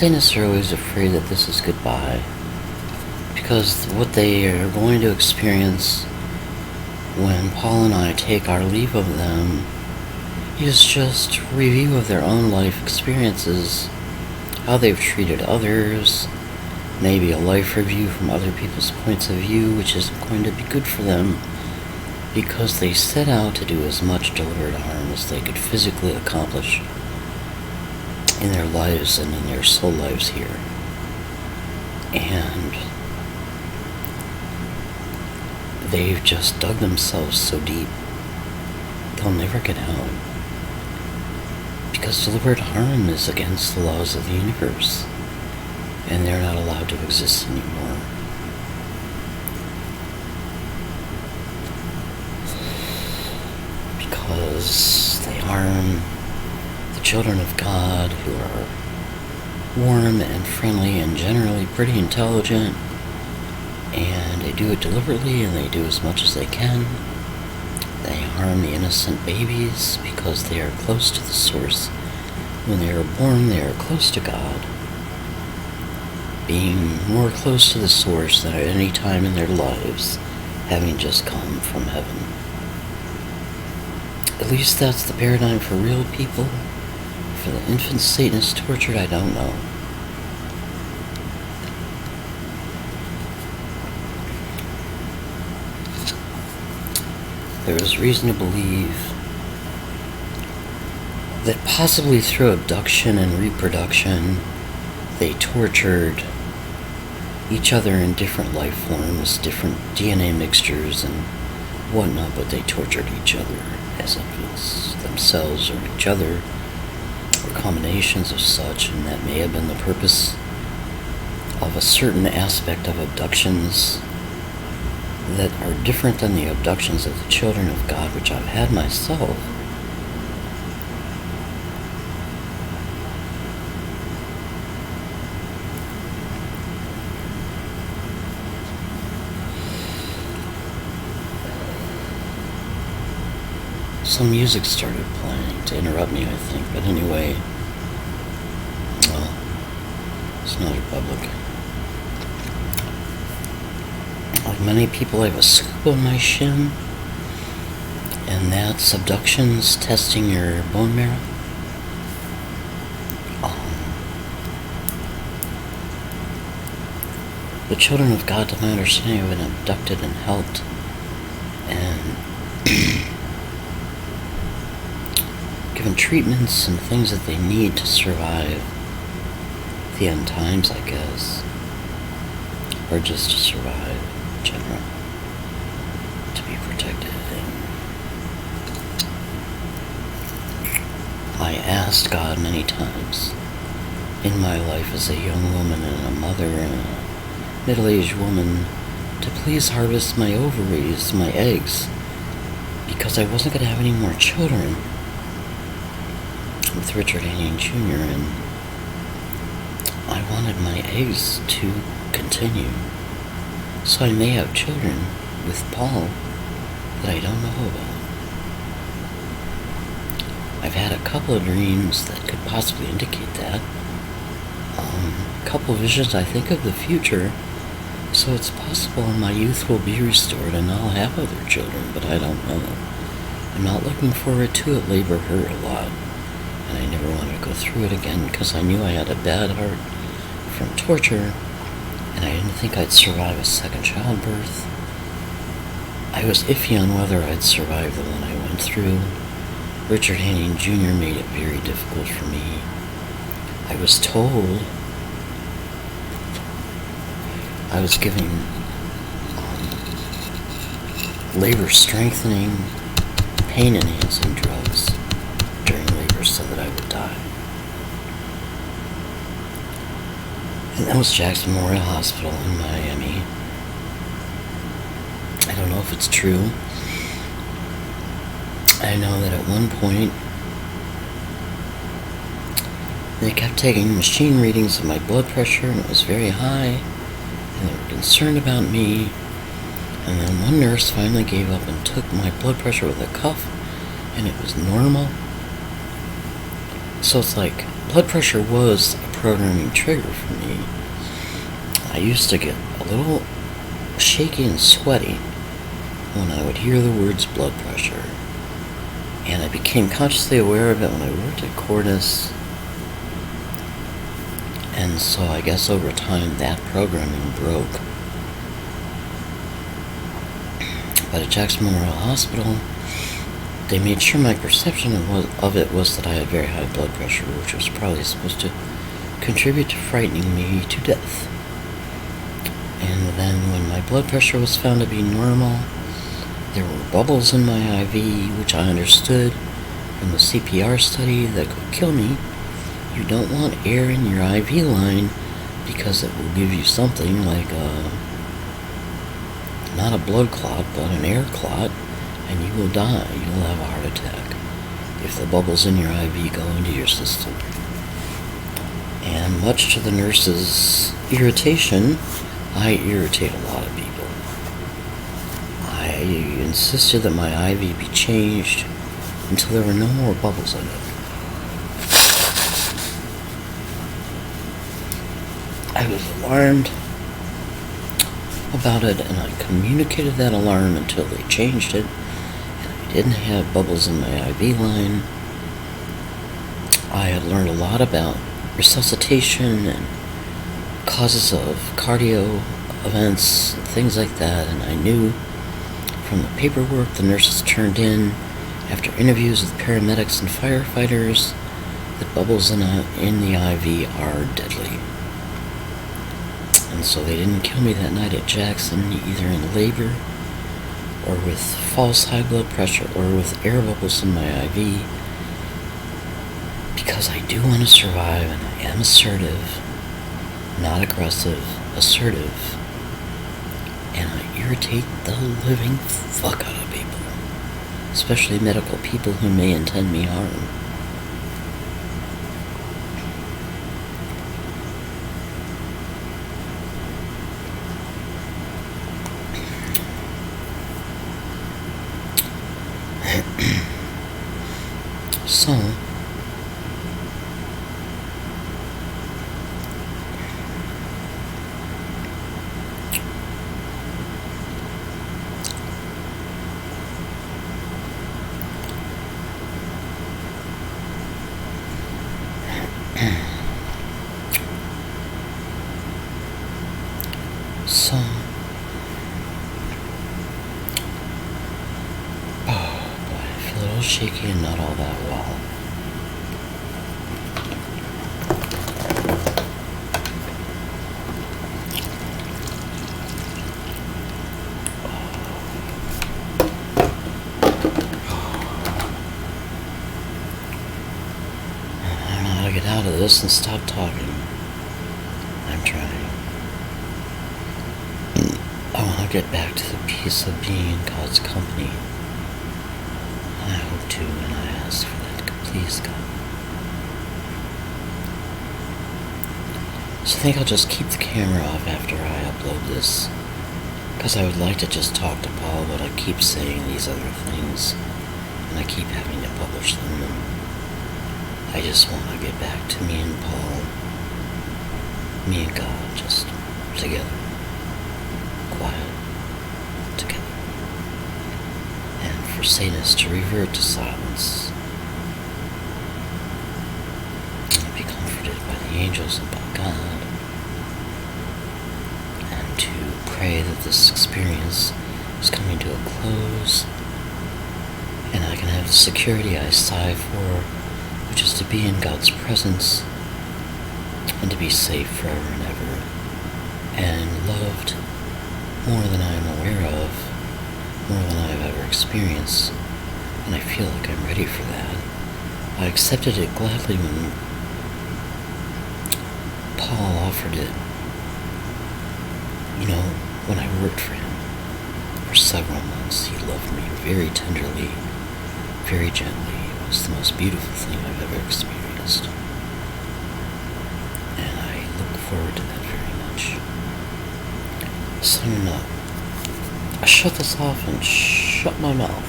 Satanists are always afraid that this is goodbye, because what they are going to experience when Paul and I take our leave of them is just a review of their own life experiences, how they've treated others, maybe a life review from other people's points of view, which isn't going to be good for them, because they set out to do as much deliberate harm as they could physically accomplish in their lives and in their soul lives here. And they've just dug themselves so deep, they'll never get out. Because deliberate harm is against the laws of the universe, and they're not allowed to exist anymore. Because they harm the children of God, who are warm and friendly and generally pretty intelligent, and they do it deliberately, and they do as much as they can. They harm the innocent babies because they are close to the source. When they are born, they are close to God, being more close to the source than at any time in their lives, having just come from heaven. At least that's the paradigm for real people. For the infant Satanists tortured, I don't know. There is reason to believe that possibly through abduction and reproduction, they tortured each other in different life forms, different DNA mixtures and whatnot, but they tortured each other as infants, themselves or each other, or combinations of such, and that may have been the purpose of a certain aspect of abductions that are different than the abductions of the children of God, which I've had myself. Some music started playing to interrupt me, I think, but anyway, well, it's not a public. Like many people, I have a scoop on my shin, and that's abductions testing your bone marrow. The children of God, to my understanding, have been abducted and helped, and given treatments and things that they need to survive the end times, I guess, or just to survive in general, to be protected. And I asked God many times in my life as a young woman and a mother and a middle-aged woman to please harvest my ovaries, my eggs, because I wasn't going to have any more children with Richard Haney Jr., and I wanted my eggs to continue, so I may have children with Paul that I don't know about. I've had a couple of dreams that could possibly indicate that. A couple of visions, I think, of the future, so it's possible my youth will be restored and I'll have other children, but I don't know. I'm not looking forward to it. Labor hurt a lot, and I never wanted to go through it again because I knew I had a bad heart from torture, and I didn't think I'd survive a second childbirth. I was iffy on whether I'd survive the one I went through. Richard Haney Jr. made it very difficult for me. I was told I was giving labor strengthening, pain enhancing drugs during labor so that I would die. And that was Jackson Memorial Hospital in Miami. I don't know if it's true. I know that at one point they kept taking machine readings of my blood pressure, and it was very high, and they were concerned about me. And then one nurse finally gave up and took my blood pressure with a cuff, and it was normal. So it's like blood pressure was a programming trigger for me. I used to get a little shaky and sweaty when I would hear the words blood pressure. And I became consciously aware of it when I worked at Cordis. And so I guess over time that programming broke. But at Jackson Memorial Hospital, they made sure my perception of it was that I had very high blood pressure, which was probably supposed to contribute to frightening me to death. And then when my blood pressure was found to be normal, there were bubbles in my IV, which I understood from the CPR study that could kill me. You don't want air in your IV line because it will give you something like not a blood clot, but an air clot, and you will die. You'll have a heart attack if the bubbles in your IV go into your system. And much to the nurse's irritation, I irritate a lot of people. I insisted that my IV be changed until there were no more bubbles in it. I was alarmed about it, and I communicated that alarm until they changed it, and I didn't have bubbles in my IV line. I had learned a lot about resuscitation and causes of cardio events, things like that, and I knew from the paperwork the nurses turned in after interviews with paramedics and firefighters that bubbles in the IV are deadly. And so they didn't kill me that night at Jackson, either in labor or with false high blood pressure or with air bubbles in my IV, because I do want to survive, and I am assertive, not aggressive, assertive, and I irritate the living fuck out of people, especially medical people who may intend me harm. So, oh boy, I feel a little shaky and not all that well. I don't know how to get out of this and stop talking. I'm trying. I want to get back to the peace of being in God's company. I hope to, and I ask for that to please God. So I think I'll just keep the camera off after I upload this, because I would like to just talk to Paul, but I keep saying these other things, and I keep having to publish them, and I just want to get back to me and Paul, me and God, just together, quiet, together, and for Satanists to revert to silence, and be comforted by the angels and by God, and to pray that this experience is coming to a close, and I can have the security I sigh for, which is to be in God's presence, and to be safe forever and ever, and loved more than I am aware of, more than I have ever experienced, and I feel like I'm ready for that. I accepted it gladly when Paul offered it, when I worked for him. For several months, he loved me very tenderly, very gently. It was the most beautiful thing I've ever experienced. And I look forward to that very much. So I'm gonna shut this off and shut my mouth.